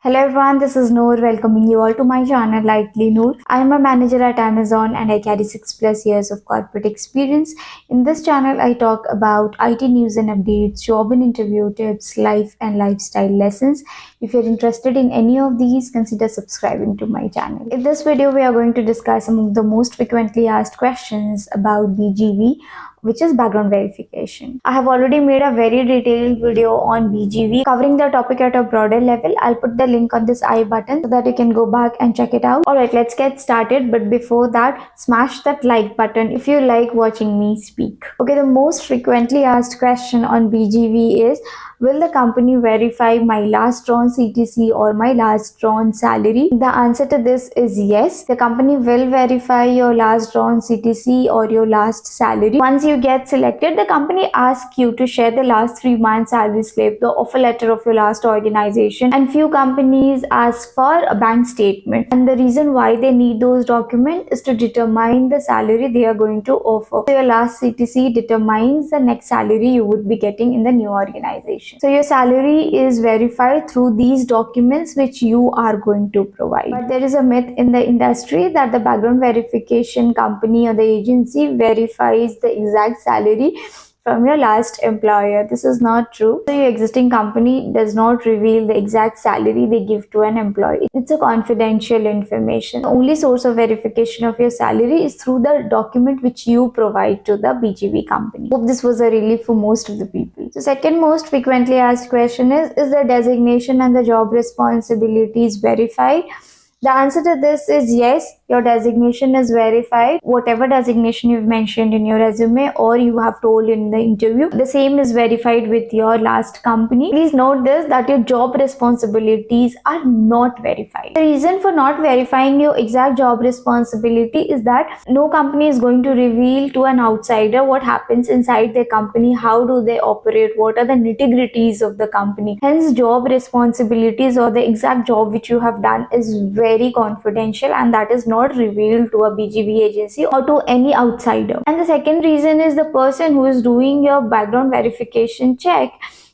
Hello everyone, this is Noor welcoming you all to my channel Lightly Noor. I am a manager at Amazon and I carry 6+ years of corporate experience. In this channel, I talk about IT news and updates, job and interview tips, life and lifestyle lessons. If you're interested in any of these, consider subscribing to my channel. In this video, we are going to discuss some of the most frequently asked questions about BGV, which is background verification. I have already made a very detailed video on BGV covering the topic at a broader level. I'll put the link on this I button so that you can go back and check it out. Alright, let's get started. But before that, smash that like button if you like watching me speak. Okay, the most frequently asked question on BGV is, will the company verify my last drawn CTC or my last drawn salary? The answer to this is yes. The company will verify your last drawn CTC or your last salary. Once you get selected, the company asks you to share the last 3 months salary slip, the offer letter of your last organization, and few companies ask for a bank statement. And the reason why they need those documents is to determine the salary they are going to offer. So your last CTC determines the next salary you would be getting in the new organization. So your salary is verified through these documents which you are going to provide. But there is a myth in the industry that the background verification company or the agency verifies the exact salary from your last employer. This is not true. So your existing company does not reveal the exact salary they give to an employee. It's a confidential information. The only source of verification of your salary is through the document which you provide to the BGV company. Hope this was a relief for most of the people. So second most frequently asked question is the designation and the job responsibilities verified? The answer to this is yes, your designation is verified. Whatever designation you've mentioned in your resume or you have told in the interview, the same is verified with your last company. Please note this, that your job responsibilities are not verified. The reason for not verifying your exact job responsibility is that no company is going to reveal to an outsider what happens inside their company, how do they operate, what are the nitty-gritties of the company. Hence, job responsibilities or the exact job which you have done is very confidential and that is not revealed to a BGV agency or to any outsider. And the second reason is the person who is doing your background verification check,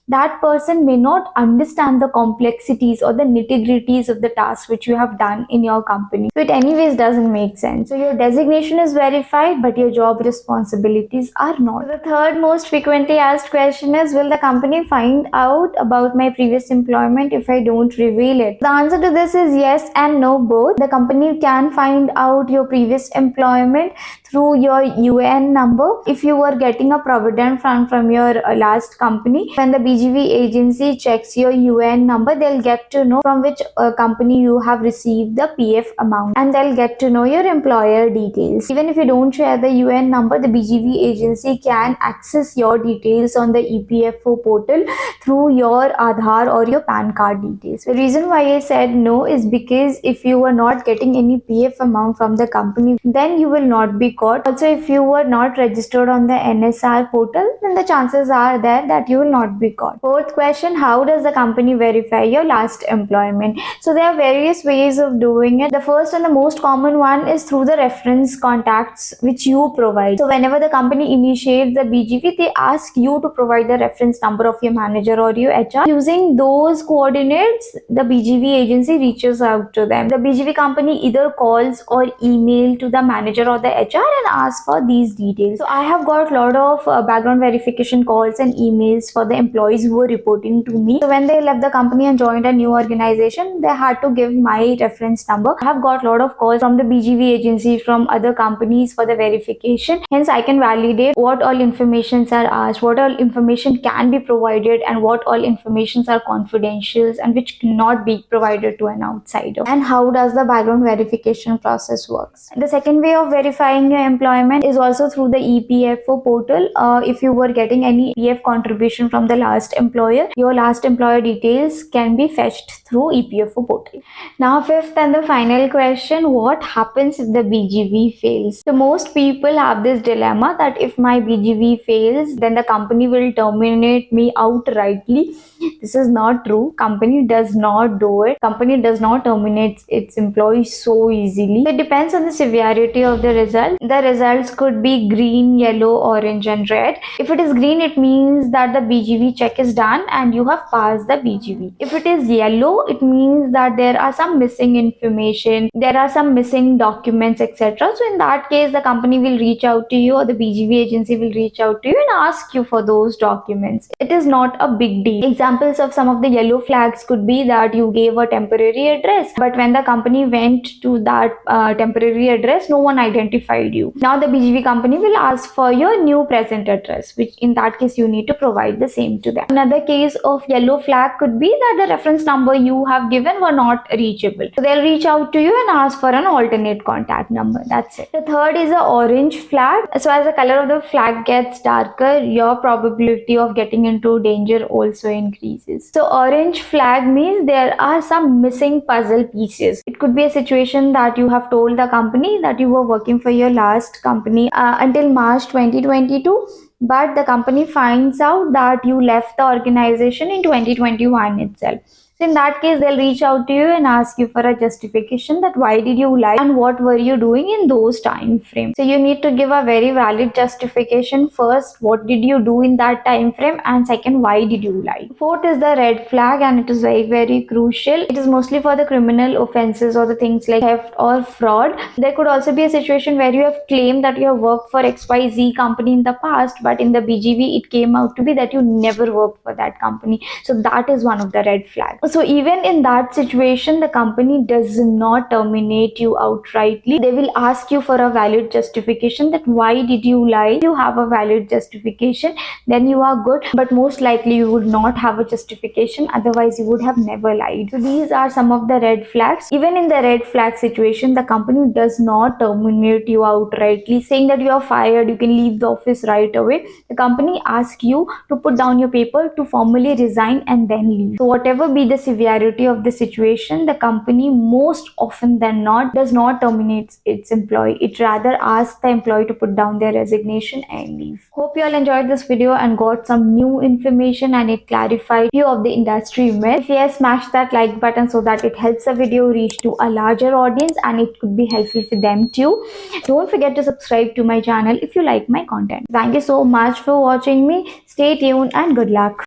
that person may not understand the complexities or the nitty-gritties of the task which you have done in your company. So it anyways doesn't make sense. So your designation is verified, but your job responsibilities are not. So the third most frequently asked question is, will the company find out about my previous employment if I don't reveal it? The answer to this is yes and no both. The company can find out your previous employment through your UN number. If you were getting a provident fund from your last company, when the BGV agency checks your UN number, they'll get to know from which company you have received the PF amount, and they'll get to know your employer details. Even if you don't share the UN number, the BGV agency can access your details on the EPFO portal through your Aadhaar or your PAN card details. The reason why I said no is because if you were not getting any PF amount from the company, then you will not be caught. Also, if you were not registered on the NSR portal, then the chances are there that you will not be caught. Fourth question, how does the company verify your last employment? So there are various ways of doing it. The first and the most common one is through the reference contacts which you provide. So whenever the company initiates the BGV, they ask you to provide the reference number of your manager or your HR. Using those coordinates, the BGV agency reaches out to them. The BGV company either calls or email to the manager or the HR and ask for these details. So I have got a lot of background verification calls and emails for the employees who were reporting to me. So when they left the company and joined a new organization, they had to give my reference number. I have got a lot of calls from the BGV agency, from other companies for the verification. Hence, I can validate what all informations are asked, what all information can be provided, and what all informations are confidential and which cannot be provided to an outsider. And how does the background verification process works? The second way of verifying your employment is also through the EPFO portal. If you were getting any PF contribution from the last employer, your last employer details can be fetched through EPFO portal. Now, fifth and the final question, what happens if the BGV fails? So most people have this dilemma that if my BGV fails, then the company will terminate me outrightly. This is not true. Company does not do it. Company does not terminate its employees so easily. It depends on the severity of the result. The results could be green, yellow, orange and red. If it is green, it means that the BGV check check is done and you have passed the BGV. If it is yellow, it means that there are some missing information, there are some missing documents, etc. So in that case, the company will reach out to you, or the BGV agency will reach out to you and ask you for those documents. It is not a big deal. Examples of some of the yellow flags could be that you gave a temporary address, but when the company went to that temporary address, no one identified you. Now the BGV company will ask for your new present address, which in that case you need to provide the same to them. Another case of yellow flag could be that the reference number you have given were not reachable. So they'll reach out to you and ask for an alternate contact number. That's it. The third is a orange flag. So as the color of the flag gets darker, your probability of getting into danger also increases. So orange flag means there are some missing puzzle pieces. It could be a situation that you have told the company that you were working for your last company until March 2022, but the company finds out that you left the organization in 2021 itself. So in that case, they'll reach out to you and ask you for a justification that why did you lie and what were you doing in those time frames. So you need to give a very valid justification. First, what did you do in that time frame, and second, why did you lie. Fourth is the red flag, and it is very crucial. It is mostly for the criminal offenses or the things like theft or fraud. There could also be a situation where you have claimed that you have worked for XYZ company in the past, but in the BGV it came out to be that you never worked for that company. So that is one of the red flags. So even in that situation, the company does not terminate you outrightly. They will ask you for a valid justification that why did you lie. If you have a valid justification, then you are good, but most likely you would not have a justification, otherwise you would have never lied. So these are some of the red flags. Even in the red flag situation, the company does not terminate you outrightly, saying that you are fired, you can leave the office right away. The company asks you to put down your paper to formally resign and then leave. So whatever be the severity of the situation, the company most often than not does not terminate its employee. It rather asks the employee to put down their resignation and leave. Hope you all enjoyed this video and got some new information and it clarified few of the industry myths. If yes, smash that like button so that it helps the video reach to a larger audience and it could be helpful for them too. Don't forget to subscribe to my channel if you like my content. Thank you so much for watching me. Stay tuned and good luck.